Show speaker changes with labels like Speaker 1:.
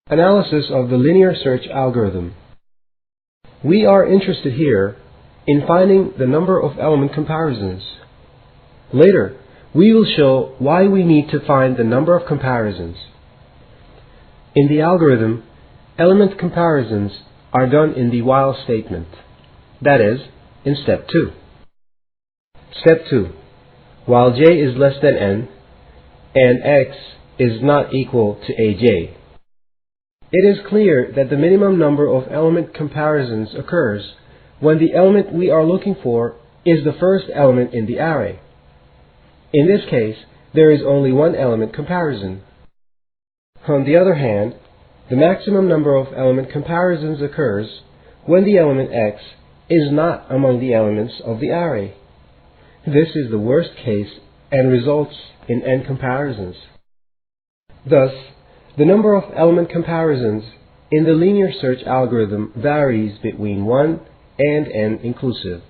Speaker 1: Analysis of the linear search algorithm. We are interested here in finding the number of element comparisons. Later, we will show why we need to find the number of comparisons. In the algorithm, element comparisons are done in the while statement, that is, in step 2. Step 2. While j is less than n and x is not equal to aj. It is clear that the minimum number of element comparisons occurs when the element we are looking for is the first element in the array. In this case, there is only one element comparison. On the other hand, the maximum number of element comparisons occurs when the element x is not among the elements of the array. This is the worst case and results in n comparisons. Thus, the number of element comparisons in the linear search algorithm varies between 1 and n inclusive.